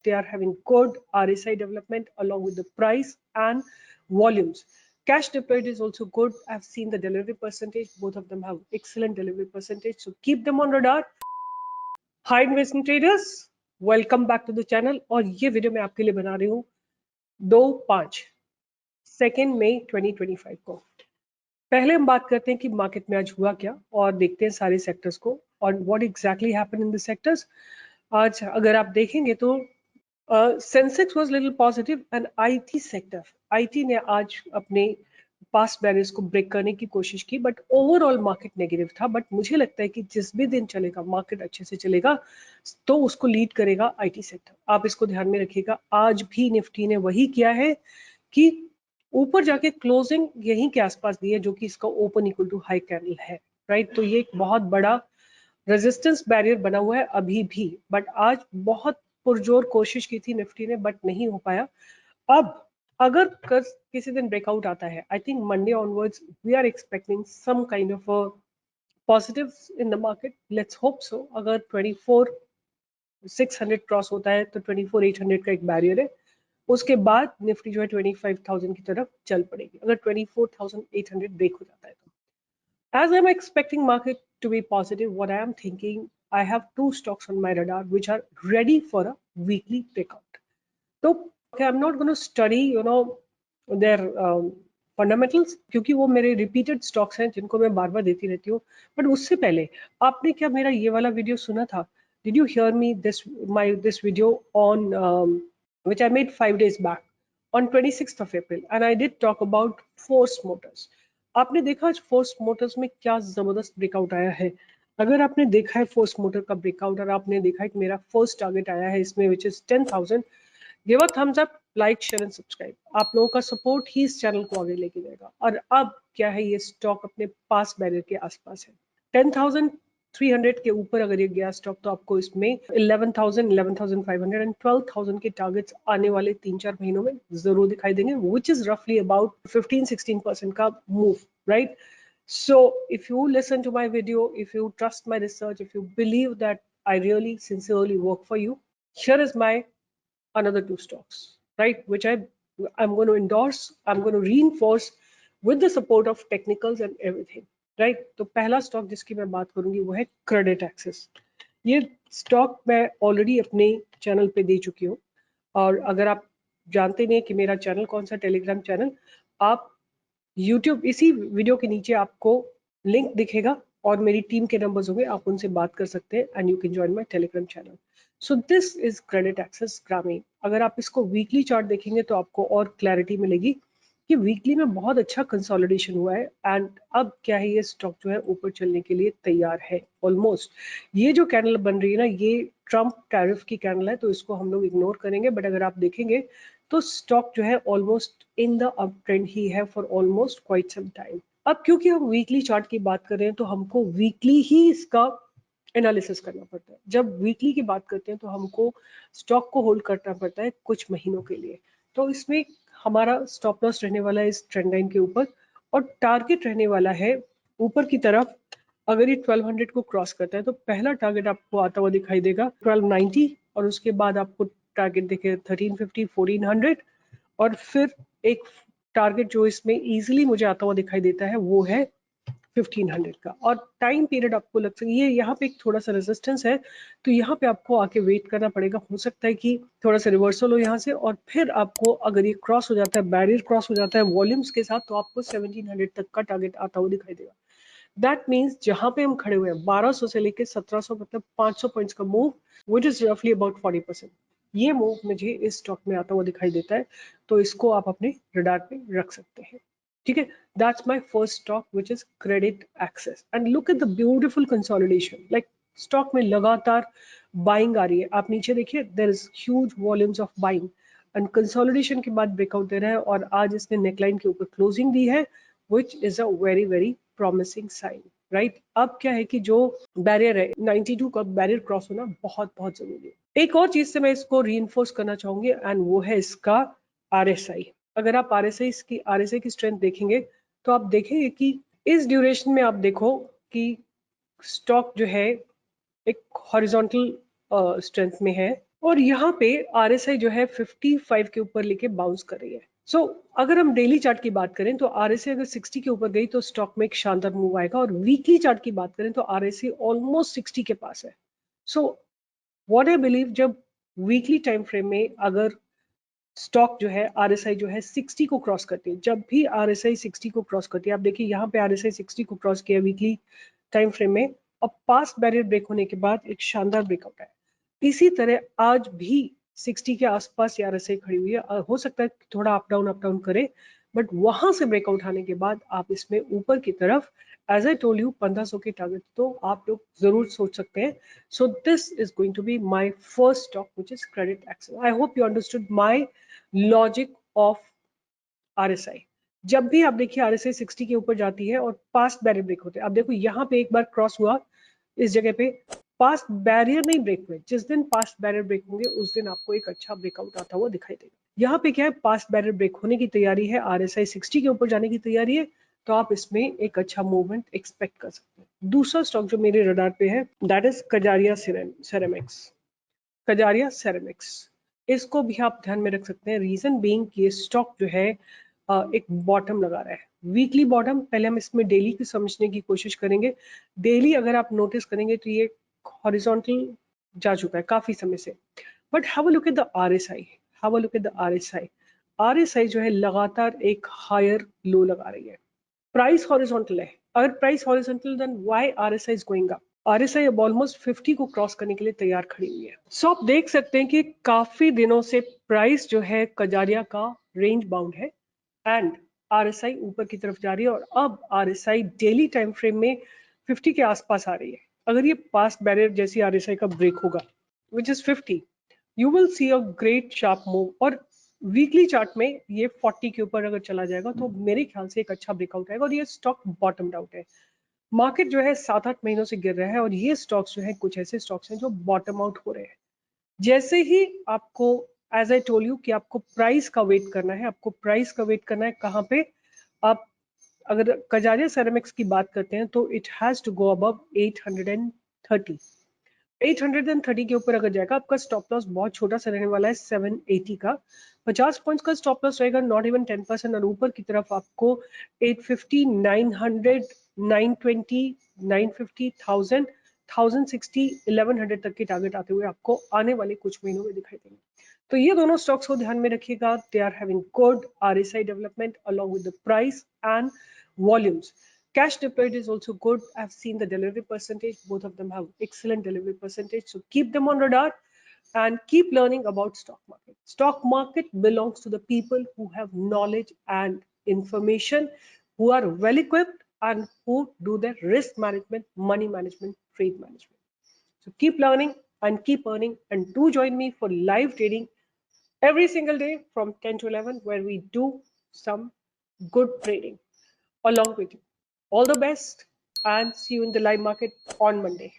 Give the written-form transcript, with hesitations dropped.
They are having good RSI development along with the price and volumes. Cash deployed is also good. I've seen the delivery percentage. Both of them have excellent delivery percentage. So keep them on radar. Hi investment traders, welcome back to the channel. और ये video मैं आपके लिए बना रही हूँ 2/5 मई 2025 को। पहले हम बात करते हैं कि मार्केट में आज हुआ क्या और देखते हैं सारे सेक्टर्स को और what exactly happened in the sectors. आज अगर आप देखेंगे तो Sensex was little positive and IT ने आज अपने पास्ट बैरियर्स को ब्रेक करने की कोशिश की, बट ओवरऑल मार्केट नेगेटिव था। बट मुझे लगता है कि जिस भी दिन चलेगा मार्केट अच्छे से चलेगा तो उसको लीड करेगा आईटी सेक्टर। आप इसको ध्यान में रखिएगा। आज भी निफ्टी ने वही किया है कि ऊपर जाके क्लोजिंग यहीं के आसपास दी है, जो कि इसका open equal to high candle है, राइट। तो ये एक बहुत बड़ा रेजिस्टेंस बैरियर बना हुआ है अभी भी, बट आज बहुत पुरजोर कोशिश की थी निफ्टी ने, बट नहीं हो पाया। अब अगर किसी दिन ब्रेकआउट आता है, I think Monday onwards we are expecting some kind of positives in the market. Let's hope so. अगर 24,600 क्रॉस होता है तो 24,800 का एक बैरियर है। उसके बाद निफ्टी जो है 25,000 की तरफ चल पड़ेगी अगर 24,800 ब्रेक हो जाता है तो। As I'm expecting market to be positive, what I am thinking, I have two stocks on my radar which are ready for a weekly breakout. So okay, I'm not going to study, their fundamentals, क्योंकि वो मेरे repeated stocks हैं जिनको मैं बार बार देती रहती हूँ। But उससे पहले आपने क्या मेरा ये वाला वीडियो सुना था? Did you hear me this video on which I made 5 days back on 26th of April, and I did talk about Force Motors. आपने देखा आज फोर्स मोटर्स में क्या जबरदस्त ब्रेकआउट आया है। अगर आपने देखा है फोर्स मोटर का ब्रेकआउट और आपने देखा है कि मेरा फर्स्ट टारगेट आया है इसमें which is 10,000, give a thumbs up, like, share and subscribe. आप लोगों का सपोर्ट ही इस चैनल को आगे लेके जाएगा। और अब क्या है, ये स्टॉक अपने पास बैरियर के आसपास है। 10,300 के ऊपर अगर ये गया स्टॉक तो आपको इसमें 11,000, 11,500 एंड 12,000 के टारगेट्स आने वाले 3-4 महीनों में जरूर दिखाई देंगे, विच इज रफली अबाउट 15-16% का move, right. So if you listen to my video, if you trust my research, if you believe that I really sincerely work for you, here is my another two stocks, right, which I'm going to endorse, I'm going to reinforce with the support of technicals and everything, right. तो पहला stock जिसकी मैं बात करूंगी वो है credit access. ये stock मैं ऑलरेडी अपने चैनल पे दे चुकी हूँ, और अगर आप जानते नहीं कि मेरा चैनल कौन सा टेलीग्राम चैनल, आप यूट्यूब इसी वीडियो के नीचे आपको लिंक दिखेगा और मेरी टीम के नंबर्स होंगे, आप उनसे बात कर सकते हैं and you can join my Telegram channel. So this is Credit Access Grameen. अगर आप इसको वीकली चार्ट देखेंगे तो आपको और क्लैरिटी मिलेगी कि वीकली में बहुत अच्छा कंसोलिडेशन हुआ है एंड अब क्या है, ये स्टॉक जो है ऊपर चलने के लिए तैयार है ऑलमोस्ट। ये जो कैंडल बन रही है ना, ये ट्रम्प टैरिफ की कैंडल है, तो इसको हम लोग इग्नोर करेंगे। बट अगर आप देखेंगे तो स्टॉक जो है almost in the up trend ही है for almost quite some time. अब क्योंकि हम वीकली चार्ट की बात कर रहे हैं तो हमको वीकली ही इसका एनालिसिस करना पड़ता है। जब वीकली की बात करते हैं तो हमको स्टॉक को होल्ड करना पड़ता है कुछ महीनों के लिए। तो इसमें हमारा स्टॉप लॉस रहने वाला है इस ट्रेंड लाइन के ऊपर, और टारगेट रहने वाला है ऊपर की तरफ। अगर ये 1200 को क्रॉस करता है तो पहला टारगेट आपको आता हुआ दिखाई देगा 1290, और उसके बाद आपको टारगेट देखे 1350, 1400, और फिर एक टारगेट जो इसमें इजीली मुझे आता हुआ दिखाई देता है वो है 1500 का। और टाइम पीरियड आपको लग सकता है, ये यहाँ पे एक थोड़ा सा रेजिस्टेंस है, तो यहाँ पे आपको आके वेट करना पड़ेगा। हो सकता है कि थोड़ा सा रिवर्सल हो यहाँ से, और फिर आपको अगर ये क्रॉस हो जाता है, बैरियर क्रॉस हो जाता है वॉल्यूम्स के साथ, तो आपको 1700 तक का टारगेट आता हुआ दिखाई देगा। दैट मीन्स जहां पे हम खड़े हुए हैं 1200 से लेके 1700, मतलब 500 पॉइंट्स का मूव, विच इज रफली अबाउट 40%, ये मूव मुझे इस स्टॉक में आता हुआ दिखाई देता है। तो इसको आप अपने रडार पे रख सकते हैं, ठीक है। That's my first stock which is Credit Access. And look at the beautiful consolidation, like stock में लगातार बाइंग आ रही है। आप नीचे देखिए, there is huge volumes of buying and consolidation के बाद ब्रेकआउट दे रहा है, और आज इसने नेकलाइन के ऊपर क्लोजिंग दी है, which is a very very promising sign, right? अब क्या है कि जो बैरियर है 92 का बैरियर क्रॉस होना बहुत बहुत जरूरी है। एक और चीज से मैं इसको रीइंफोर्स करना चाहूंगी एंड वो है इसका RSI। अगर आप RSI की स्ट्रेंथ देखेंगे तो आप देखेंगे कि इस ड्यूरेशन में आप देखो कि स्टॉक जो है एक हॉरिजॉन्टल स्ट्रेंथ में है, और यहाँ पे RSI जो है 55 के ऊपर लेके बाउंस कर रही है। सो अगर हम डेली चार्ट की बात करें तो RSI अगर 60 के ऊपर गई तो स्टॉक में एक शानदार मूव आएगा, और वीकली चार्ट की बात करें तो RSI ऑलमोस्ट 60 के पास है। सो व्हाट आई बिलीव, जब वीकली टाइम फ्रेम में अगर स्टॉक जो है RSI जो है 60 को क्रॉस करती है, जब भी RSI 60 को क्रॉस करती है, आप देखिए यहाँ पे RSI 60 को क्रॉस किया वीकली टाइम फ्रेम में, और पास्ट बैरियर ब्रेक होने के बाद एक शानदार ब्रेकआउट है। इसी तरह आज भी 60 के आसपास ये RSI खड़ी हुई है, हो सकता है थोड़ा अप डाउन करे, बट वहां से ब्रेकआउट आने के बाद आप इसमें ऊपर की तरफ, एज आई टोल्ड यू, 1500 के टारगेट तो आप लोग जरूर सोच सकते हैं। So this is going to be my first stock which is Credit Excel. I hope you understood my logic of RSI। जब भी आप देखिए RSI 60 के ऊपर जाती है और पास्ट बैरियर ब्रेक होते हैं, आप देखो यहाँ पे एक बार क्रॉस हुआ, इस जगह पे पास्ट बैरियर नहीं ब्रेक हुए, जिस दिन पास्ट बैरियर ब्रेक होंगे उस दिन आपको एक अच्छा ब्रेकआउट आता हुआ दिखाई देगा। यहाँ पे क्या है, पास्ट बैरियर ब्रेक होने की तैयारी है, RSI 60 के ऊपर जाने की तैयारी है, तो आप इसमें एक अच्छा मूवमेंट एक्सपेक्ट कर सकते हैं। दूसरा स्टॉक जो मेरे रडार पे है that is Kajaria ceramics. Kajaria ceramics, इसको भी आप ध्यान में रख सकते हैं। रीजन बीइंग कि ये स्टॉक जो है एक बॉटम लगा रहा है, वीकली बॉटम। पहले हम इसमें डेली की समझने की कोशिश करेंगे। डेली अगर आप नोटिस करेंगे तो ये हॉरिजॉन्टल जा चुका है काफी समय से, but have a look at the RSI। Have a look at the RSI। RSI जो है लगातार एक हायर लो लगा रही है। प्राइस हॉरिजॉन्टल है, अगर price horizontal then why RSI is going up. RSI अब ऑलमोस्ट 50 को क्रॉस करने के लिए तैयार खड़ी हुई है। सो आप देख सकते हैं कि काफी दिनों से प्राइस जो है कजारिया का रेंज बाउंड है, एंड RSI ऊपर की तरफ जा रही है, और अब RSI डेली टाइम फ्रेम में 50 के आसपास आ रही है। अगर ये पास्ट बैरियर जैसी RSI का ब्रेक होगा which is 50, you will see a great sharp move, और वीकली चार्ट में ये 40 के ऊपर अगर चला जाएगा तो मेरे ख्याल से एक अच्छा ब्रेकआउट आएगा, और ये स्टॉक बॉटम आउट है। मार्केट जो है 7-8 महीनों से गिर रहा है, और ये स्टॉक्स जो है कुछ ऐसे स्टॉक्स हैं जो बॉटम आउट हो रहे हैं। जैसे ही आपको, एज आई टोल्ड यू, कि आपको प्राइस का वेट करना है, आपको प्राइस का वेट करना है कहाँ पे, आप अगर कजारिया सेरेमिक्स की बात करते हैं तो it has to go above 830। 830 के ऊपर अगर जाएगा, आपका स्टॉप लॉस बहुत छोटा सा रहने वाला है 780 का। 50 पॉइंट्स का स्टॉप लॉस रहेगा, नॉट इवन 10%, और ऊपर की तरफ आपको 850, 900, 920, 950, 1000, 1060, 1100 तक के टारगेट आते हुए आपको आने वाले कुछ महीनों में दिखाई देंगे। तो ये दोनों स्टॉक्स को ध्यान में रखिएगा। They are having good RSI development along with the price and volumes. Cash deployed is also good. I've seen the delivery percentage. Both of them have excellent delivery percentage. So keep them on radar and keep learning about stock market. Stock market belongs to the people who have knowledge and information, who are well equipped, and who do their risk management, money management, trade management. So keep learning and keep earning, and do join me for live trading every single day from 10 to 11, where we do some good trading along with you. All the best, and see you in the live market on Monday.